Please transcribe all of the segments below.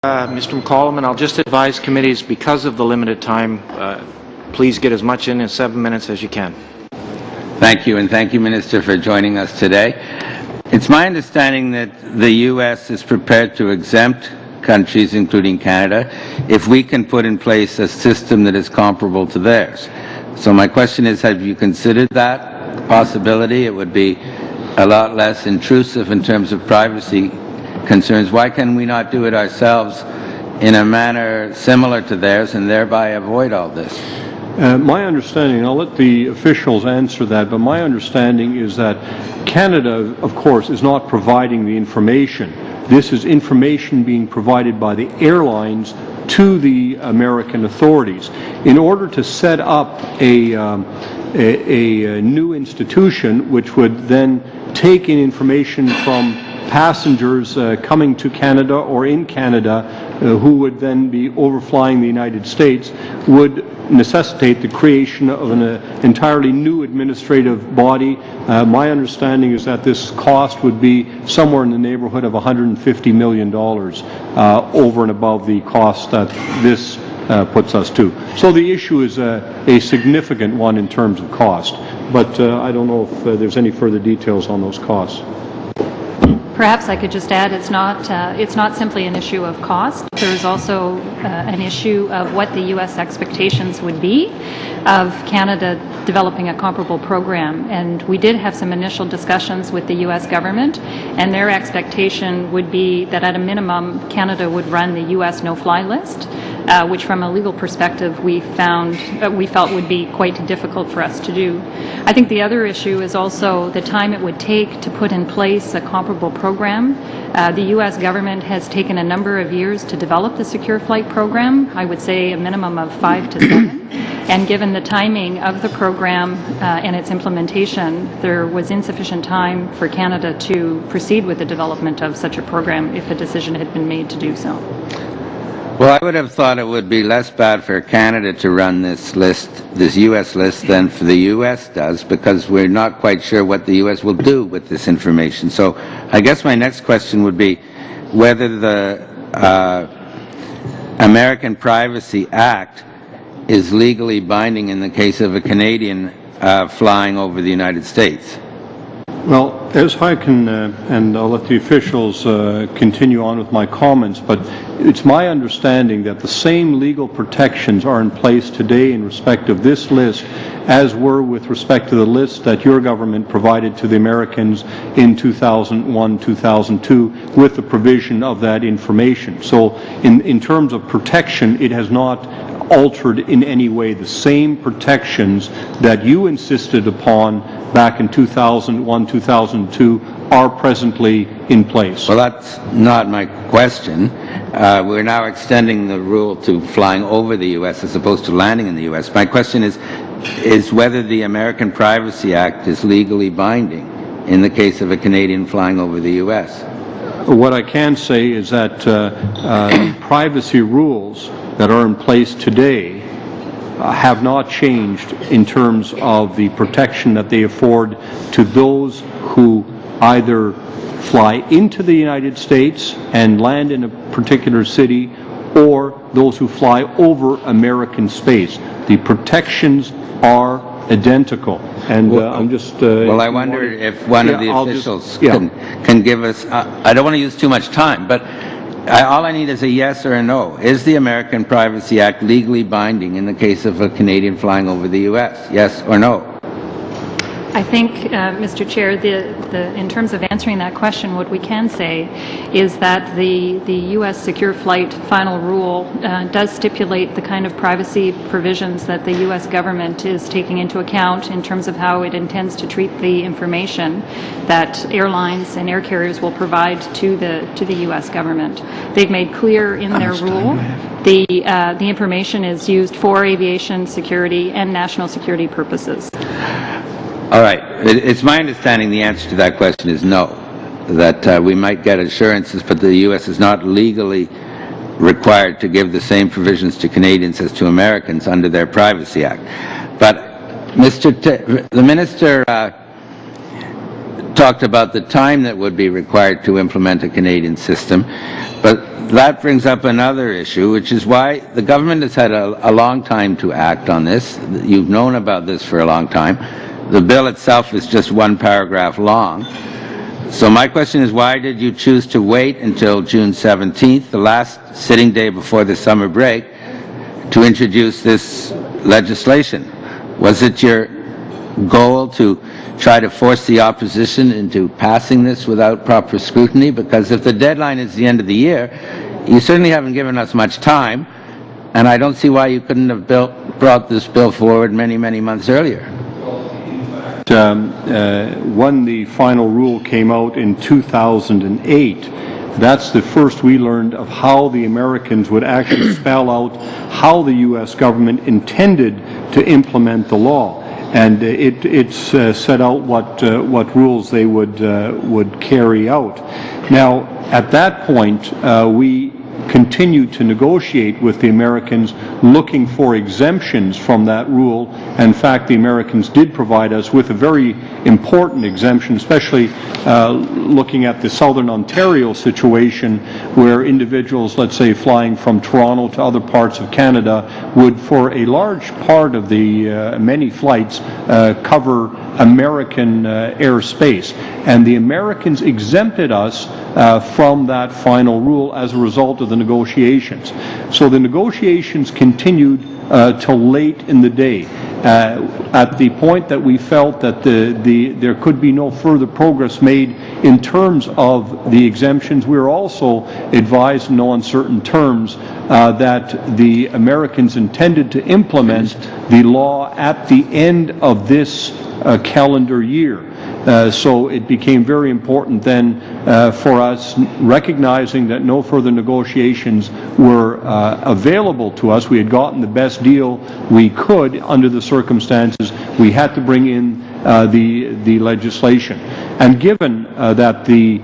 Mr. McCallum, and I'll just advise committees, because of the limited time, please get as much in 7 minutes as you can. Thank you, and thank you, Minister, for joining us today. It's my understanding that the U.S. is prepared to exempt countries, including Canada, if we can put in place a system that is comparable to theirs. So my question is, have you considered that possibility? It would be a lot less intrusive in terms of privacy concerns. Why can we not do it ourselves in a manner similar to theirs and thereby avoid all this? My understanding, and I'll let the officials answer that, but my understanding is that Canada, of course, is not providing the information. This is information being provided by the airlines to the American authorities. In order to set up a new institution which would then take in information from passengers coming to Canada or in Canada who would then be overflying the United States, would necessitate the creation of an entirely new administrative body. My understanding is that this cost would be somewhere in the neighborhood of $150 million over and above the cost that this puts us to. So the issue is a significant one in terms of cost, but I don't know if there's any further details on those costs. Perhaps I could just add, it's not simply an issue of cost. There is also an issue of what the U.S. expectations would be of Canada developing a comparable program. And we did have some initial discussions with the U.S. government, and their expectation would be that at a minimum, Canada would run the U.S. no-fly list, which from a legal perspective we felt would be quite difficult for us to do. I think the other issue is also the time it would take to put in place a comparable program. The U.S. government has taken a number of years to develop the Secure Flight program, I would say a minimum of 5 to 7. And given the timing of the program and its implementation, there was insufficient time for Canada to proceed with the development of such a program if a decision had been made to do so. Well, I would have thought it would be less bad for Canada to run this list, this U.S. list, than for the U.S. does, because we're not quite sure what the U.S. will do with this information. So I guess my next question would be whether the American Privacy Act is legally binding in the case of a Canadian flying over the United States. Well, as I can, and I'll let the officials continue on with my comments, but it's my understanding that the same legal protections are in place today in respect of this list as were with respect to the list that your government provided to the Americans in 2001, 2002 with the provision of that information. So in terms of protection, it has not altered in any way. The same protections that you insisted upon back in 2001, 2002 are presently in place. Well, that's not my question. We're now extending the rule to flying over the U.S. as opposed to landing in the U.S. My question is whether the American Privacy Act is legally binding in the case of a Canadian flying over the U.S. What I can say is that privacy rules that are in place today have not changed in terms of the protection that they afford to those who either fly into the United States and land in a particular city or those who fly over American space. The protections are identical. And I'm just... well, I wonder if one of the officials can give us... I don't want to use too much time, but all I need is a yes or a no. Is the American Privacy Act legally binding in the case of a Canadian flying over the U.S.? Yes or no? I think, Mr. Chair, in terms of answering that question, what we can say is that the U.S. Secure Flight final rule does stipulate the kind of privacy provisions that the U.S. government is taking into account in terms of how it intends to treat the information that airlines and air carriers will provide to the U.S. government. They've made clear in their rule the information is used for aviation security and national security purposes. All right. It's my understanding the answer to that question is no, that we might get assurances, but the U.S. is not legally required to give the same provisions to Canadians as to Americans under their Privacy Act. But the Minister talked about the time that would be required to implement a Canadian system, but that brings up another issue, which is why the government has had a long time to act on this. You've known about this for a long time. The bill itself is just one paragraph long. So my question is, why did you choose to wait until June 17th, the last sitting day before the summer break, to introduce this legislation? Was it your goal to try to force the opposition into passing this without proper scrutiny? Because if the deadline is the end of the year, you certainly haven't given us much time, and I don't see why you couldn't have brought this bill forward many, many months earlier. When the final rule came out in 2008, that's the first we learned of how the Americans would actually spell out how the U.S. government intended to implement the law. And it's set out what rules they would carry out. Now, at that point, we continued to negotiate with the Americans, looking for exemptions from that rule. In fact, the Americans did provide us with a very important exemption, especially looking at the Southern Ontario situation, where individuals, let's say, flying from Toronto to other parts of Canada would, for a large part of the many flights, cover American airspace. And the Americans exempted us from that final rule as a result of the negotiations. So the negotiations continued till late in the day. At the point that we felt that there could be no further progress made in terms of the exemptions, we were also advised in no uncertain terms that the Americans intended to implement the law at the end of this calendar year. So it became very important then for us, recognizing that no further negotiations were available to us. We had gotten the best deal we could under the circumstances. We had to bring in the legislation. And given that the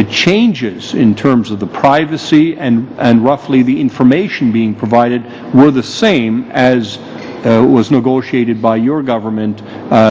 changes in terms of the privacy and roughly the information being provided were the same as was negotiated by your government